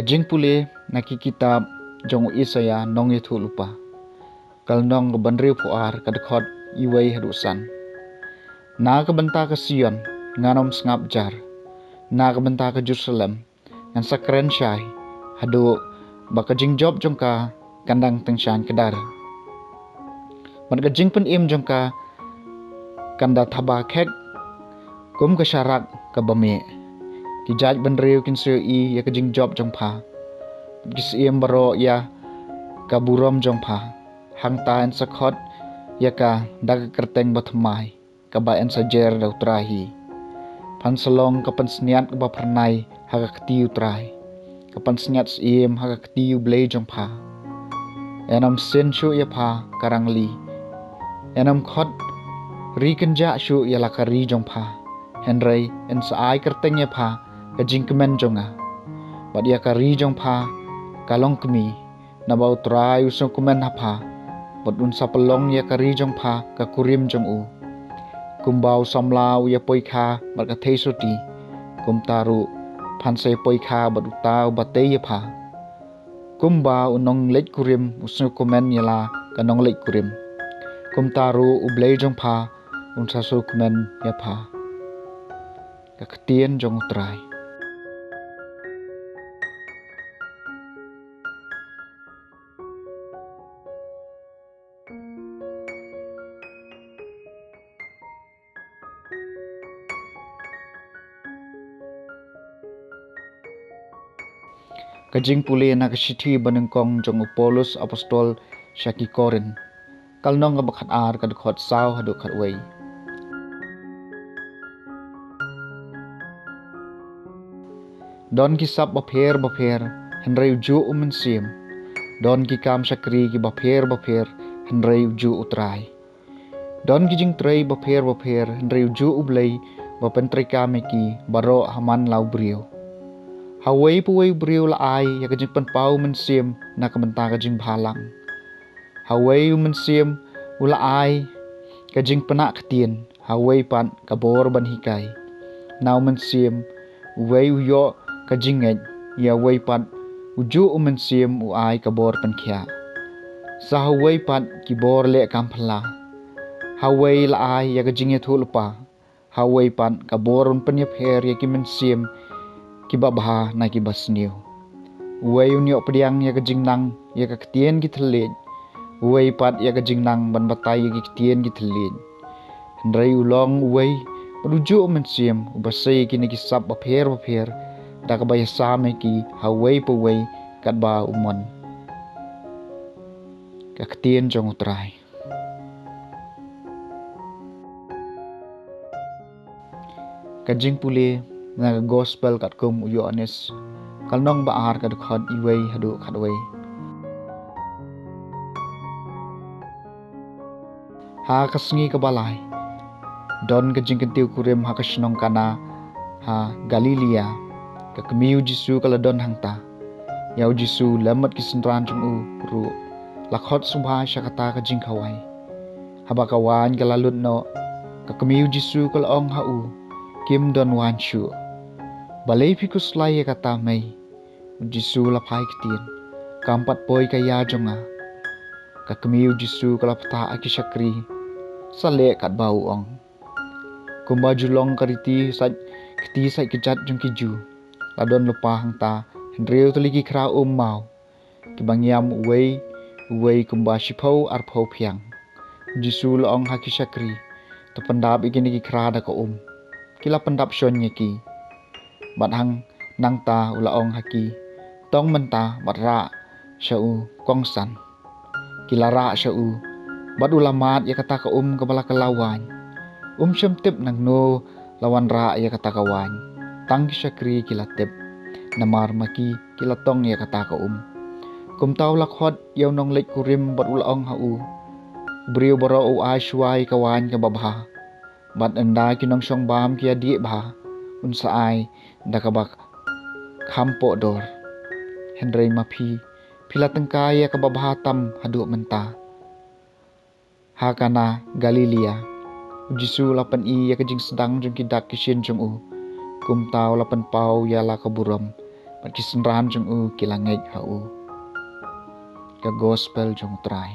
Kajing pulih naki kitab jong Isaya nong itu lupa. Kal nong kebanriu puar kadekot iway hadusan. Na kebenta ke Sion nganom sengap jar. Na kebenta ke Jerusalem ngan sakren syai hadu bakajing job jongka kandang tengsyan kedar. Man kajing pen im jongka kanda thaba kek kum ke syarak ke bame. Kijaj benriu kinsu i ya kajing job jongpa. Kis im baro ya kaburom jongpa. Hang tain sakot ya ka dag kerteng batmai kabaen sajer da utrahi. Pan selong kapan seniat ke bapernai haga ketiu trai. Kapan seniat im haga ketiu blei jongpa. Enam sin syu ya pa karang li. Enam khot ri kenja syu ya lakari jongpa. Henry en saai kerteng ya pa kajing kemen jonga. Bad ya kari jongpa kalong kemi na bau trai usung kumen hapa. Bad unsa pelong ya kari jongpa ka kurim jong u. Kumbau samlau ya poika bad ka suti. Kum taru pansay poika bad utau batay ya pa. Kumbau unong leit kurim usung kumen ya la kanong leit kurim. Kum taru ublay jongpa unsa su kumen ya pa. Kaketien jong utrai. Kajing puli na kasiti banengkong jong Apollos apostol syaki Korin. Kalnong ngabakat ar kadukot saw hadu katway. Don kisap bapher henry uju umensim. Don kikam syakri ki bapher henry uju utrai. Don kijing tray bapher henry uju ublay bapentray kami ki baro haman lau brio. Haway puway brio laay ya kajing penpau mensim na kamenta kajing balang. Haway mensim ulaay kajing penak ketien. Haway pan kabor ban hikay. Nau mensim uway uyo kajing ngej ya way pan uju mensim uay kabor penkya. Sa haway pan kibor le kampala. Haway laay ya kajing itu lupa. Haway pan kabor penyep her ya ki mensim kibabha na kibasniu. Uway unyo pediang ya kajing nang ya kaketien gitelej. Uway pat ya kajing nang ban batay ya kaketien gitelej. Hendray ulong uway menuju mensim ubasay kini kisap bapher da kabayasame ki haway paway kadba umon. Kaketien jong utray. Kajing puli na gospel kat kum uyo anis kalnong baar kadukot iway hadu kadway. Ha kasngi kabalay. Don kajing kentiu kurim ha kasinong kana ha Galilea. Kakemiu Jisu kala don hangta. Yau Jisu lemat kisendran jong u ru. Lakhot subha syakata kajing kaway. Haba kawan kalalut no. Kakemiu Jisu kala ong ha u. Kim don wan syu. Balay pikus lay kata may. Jisu lapay ketien. Kampat poy kaya jonga. Kakemiu Jisu kala pata akisyakri. Sale kat bau ong. Kumba julong kariti keti say kejat jong kiju. Ladon lupa hangta. Hendreu tuliki kra mau. Kibangyam uway kumba shipau arpau piang. Jisu laong hakisyakri. Tependap ikini ki kra da ka Kila pendap syonnya ki. Bat hang nang ta ulaong haki. Tong menta bat ra syau kongsan. Kila ra syau. Bat ulamat ya kata ka kabala kalawan. Syamtip nang no lawan ra ya kata kawan. Tang syakri kila tip. Namar maki kila tong ya kata ka Kum tau lakhot yaw nong lek kurim bat ulaong hau. Brio baro u asyuay kawan ka babha. Bat enda kinong syong bam kia di bah. Unsaay da kabak kampo dor. Hendray mapi pila tengkaya kababahatam hadu menta. Hakana Galilea. Jisu lapan ya kajing sedang jong kidak kisien jong u. Kum tau lapan pau ya la kaburam. mat kisenran jong u kilangek ha u ka gospel jong trai